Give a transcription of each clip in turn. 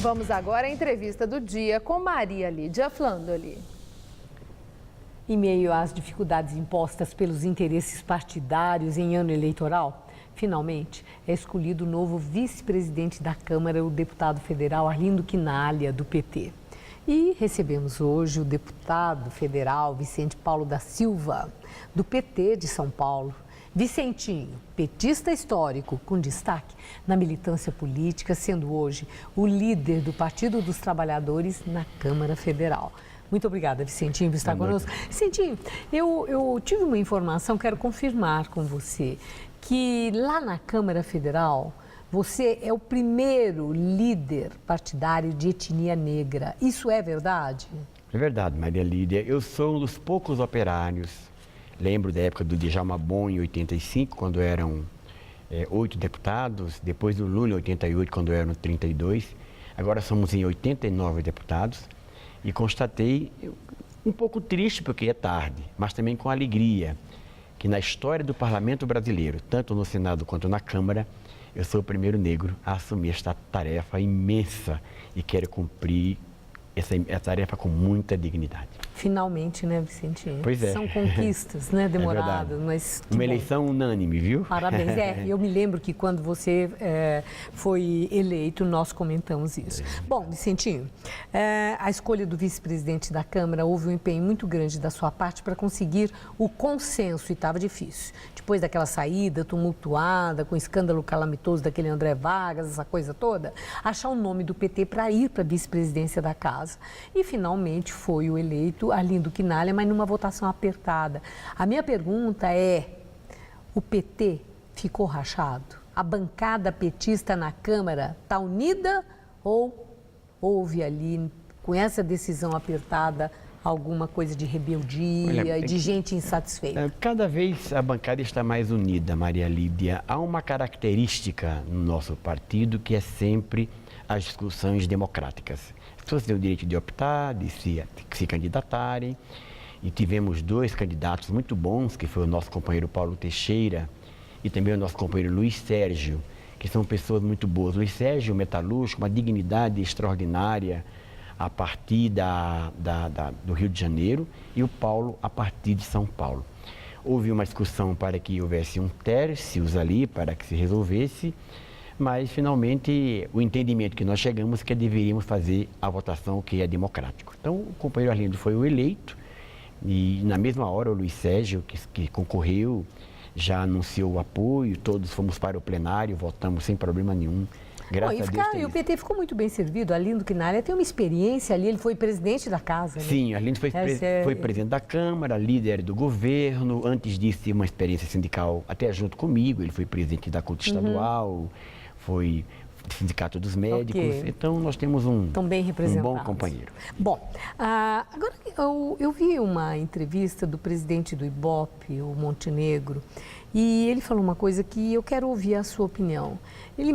Vamos agora à entrevista do dia com Maria Lídia Flandoli. Em meio às dificuldades impostas pelos interesses partidários em ano eleitoral, finalmente é escolhido o novo vice-presidente da Câmara, o deputado federal Arlindo Quinalha, do PT. E recebemos hoje o deputado federal Vicente Paulo da Silva, do PT de São Paulo. Vicentinho, petista histórico, com destaque na militância política, sendo hoje o líder do Partido dos Trabalhadores na Câmara Federal. Muito obrigada, Vicentinho, por estar conosco. Vicentinho, eu tive uma informação, quero confirmar com você, que lá na Câmara Federal, você é o primeiro líder partidário de etnia negra. Isso é verdade? É verdade, Maria Lídia. Eu sou um dos poucos operários. Lembro da época do Djalma Bom, em 85, quando eram 8 deputados. Depois do Lula, em 88, quando eram 32. Agora somos em 89 deputados. E constatei, um pouco triste porque é tarde, mas também com alegria, que na história do Parlamento brasileiro, tanto no Senado quanto na Câmara, eu sou o primeiro negro a assumir esta tarefa imensa e quero cumprir essa tarefa com muita dignidade. Finalmente, né, Vicentinho? Pois é. São conquistas, né? Demorado, mas... Uma eleição unânime, viu? Parabéns. Eu me lembro que quando você foi eleito, nós comentamos isso. Bom, Vicentinho, a escolha do vice-presidente da Câmara, houve um empenho muito grande da sua parte para conseguir o consenso e estava difícil. Depois daquela saída tumultuada, com o escândalo calamitoso daquele André Vargas, essa coisa toda, achar o nome do PT para ir para a vice-presidência da casa. E finalmente foi o eleito Arlindo Quinalha, mas numa votação apertada. A minha pergunta é, o PT ficou rachado? A bancada petista na Câmara está unida ou houve ali, com essa decisão apertada, alguma coisa de rebeldia e de gente insatisfeita? Cada vez a bancada está mais unida, Maria Lídia. Há uma característica no nosso partido que é sempre as discussões democráticas. As pessoas têm o direito de optar, de se candidatarem. E tivemos 2 candidatos muito bons, que foi o nosso companheiro Paulo Teixeira e também o nosso companheiro Luiz Sérgio, que são pessoas muito boas. Luiz Sérgio, metalúrgico, uma dignidade extraordinária a partir do Rio de Janeiro, e o Paulo a partir de São Paulo. Houve uma discussão para que houvesse um tercios ali, para que se resolvesse, mas finalmente o entendimento que nós chegamos é que deveríamos fazer a votação que é democrático. Então o companheiro Arlindo foi o eleito e na mesma hora o Luiz Sérgio, que concorreu, já anunciou o apoio, todos fomos para o plenário, votamos sem problema nenhum. Graças a Deus. E o PT ficou muito bem servido. Arlindo Quinalha tem uma experiência ali, ele foi presidente da casa, né? Sim, Arlindo foi presidente da Câmara, líder do governo. Antes disso, teve uma experiência sindical até junto comigo. Ele foi presidente da CUT estadual, foi Sindicato dos Médicos. Okay. Então, nós temos um bom companheiro. Bom, agora eu vi uma entrevista do presidente do Ibope, o Montenegro, e ele falou uma coisa que eu quero ouvir a sua opinião. Ele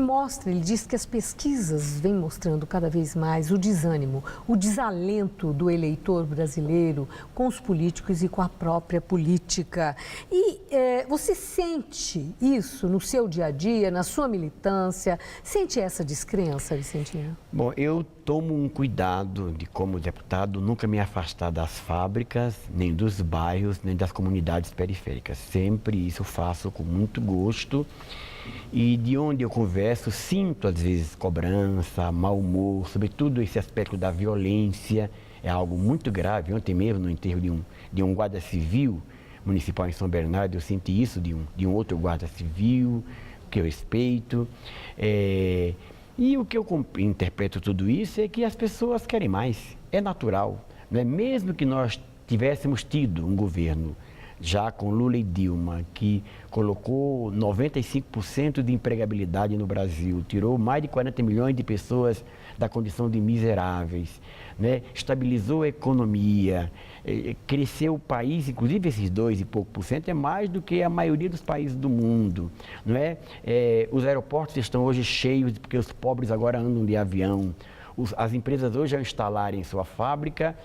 diz que as pesquisas vêm mostrando cada vez mais o desânimo, o desalento do eleitor brasileiro com os políticos e com a própria política. E você sente isso no seu dia a dia, na sua militância? Sente essa descrença, Vicentinho? Bom, eu tomo um cuidado de, como deputado, nunca me afastar das fábricas, nem dos bairros, nem das comunidades periféricas. Sempre isso faço com muito gosto. E de onde eu converso, sinto às vezes cobrança, mau humor, sobretudo esse aspecto da violência. É algo muito grave. Ontem mesmo, no enterro de um guarda civil municipal em São Bernardo, eu senti isso de um outro guarda civil, que eu respeito. E o que eu interpreto tudo isso é que as pessoas querem mais, é natural. Não é? Mesmo que nós tivéssemos tido um governo já com Lula e Dilma, que colocou 95% de empregabilidade no Brasil, tirou mais de 40 milhões de pessoas da condição de miseráveis, né? Estabilizou a economia, cresceu o país, inclusive esses 2 e pouco por cento é mais do que a maioria dos países do mundo, não é? Os aeroportos estão hoje cheios porque os pobres agora andam de avião. As empresas hoje, ao instalarem sua fábrica,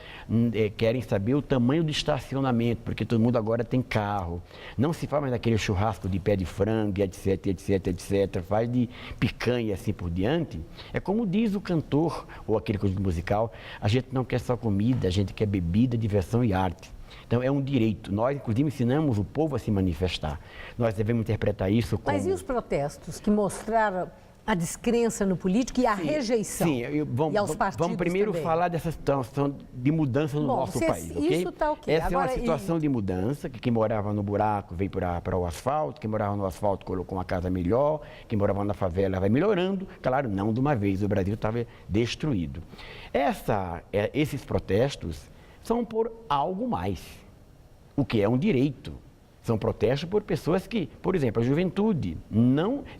querem saber o tamanho do estacionamento, porque todo mundo agora tem carro. Não se faz mais daquele churrasco de pé de frango, etc, etc, etc. Faz de picanha, assim por diante. É como diz o cantor, ou aquele conjunto musical, a gente não quer só comida, a gente quer bebida, diversão e arte. Então, é um direito. Nós, inclusive, ensinamos o povo a se manifestar. Nós devemos interpretar isso como... Mas e os protestos que mostraram a descrença no político e a rejeição? Sim, e aos partidos vamos primeiro também. falar dessa situação de mudança no nosso país, ok? Isso está ok. Essa Agora, é uma situação de mudança, que quem morava no buraco veio para o asfalto, quem morava no asfalto colocou uma casa melhor, quem morava na favela vai melhorando. Claro, não de uma vez, o Brasil estava destruído. Esses protestos são por algo mais, o que é um direito. São protestos por pessoas que, por exemplo, a juventude,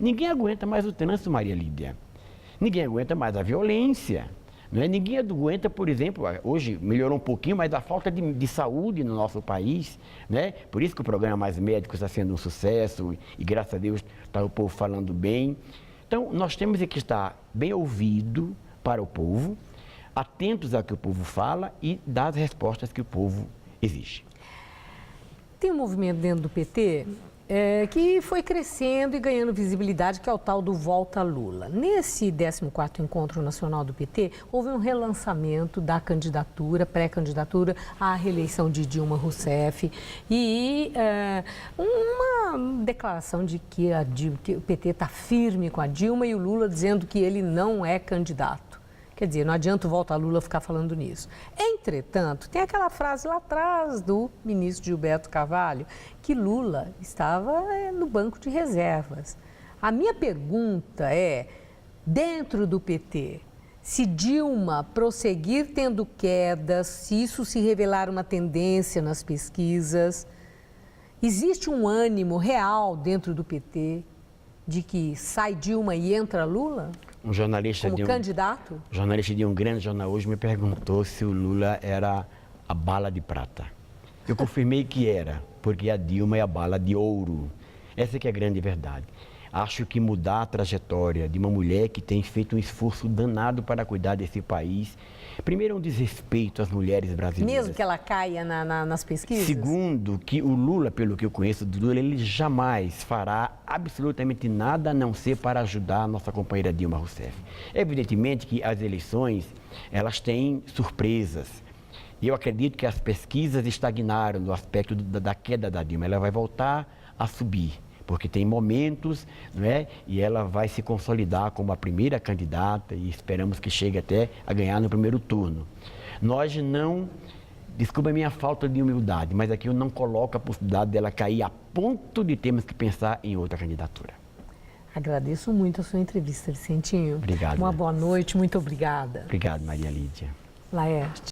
ninguém aguenta mais o trânsito, Maria Lídia. Ninguém aguenta mais a violência. Não é? Ninguém aguenta, por exemplo, hoje melhorou um pouquinho, mas a falta de saúde no nosso país. Né? Por isso que o programa Mais Médicos está sendo um sucesso e, graças a Deus, está o povo falando bem. Então, nós temos que estar bem ouvido para o povo, atentos ao que o povo fala e dar as respostas que o povo exige. Tem um movimento dentro do PT que foi crescendo e ganhando visibilidade, que é o tal do Volta Lula. Nesse 14º Encontro Nacional do PT, houve um relançamento da candidatura, pré-candidatura à reeleição de Dilma Rousseff e uma declaração de que o PT está firme com a Dilma e o Lula dizendo que ele não é candidato. Quer dizer, não adianta o Volta Lula ficar falando nisso. Entretanto, tem aquela frase lá atrás do ministro Gilberto Carvalho, que Lula estava no banco de reservas. A minha pergunta é, dentro do PT, se Dilma prosseguir tendo quedas, se isso se revelar uma tendência nas pesquisas, existe um ânimo real dentro do PT de que sai Dilma e entra Lula? Um jornalista como candidato? Um jornalista de um grande jornal hoje me perguntou se o Lula era a bala de prata. Eu confirmei que era, porque a Dilma é a bala de ouro. Essa que é a grande verdade. Acho que mudar a trajetória de uma mulher que tem feito um esforço danado para cuidar desse país. Primeiro, é um desrespeito às mulheres brasileiras. Mesmo que ela caia nas pesquisas? Segundo, que o Lula, pelo que eu conheço do Lula, ele jamais fará absolutamente nada a não ser para ajudar a nossa companheira Dilma Rousseff. Evidentemente que as eleições, elas têm surpresas. E eu acredito que as pesquisas estagnaram no aspecto da queda da Dilma. Ela vai voltar a subir, porque tem momentos, não é? E ela vai se consolidar como a primeira candidata e esperamos que chegue até a ganhar no primeiro turno. Nós não, desculpa a minha falta de humildade, mas aqui eu não coloco a possibilidade dela cair a ponto de termos que pensar em outra candidatura. Agradeço muito a sua entrevista, Vicentinho. Obrigado. Uma boa noite, muito obrigada. Obrigado, Maria Lídia. Laerte.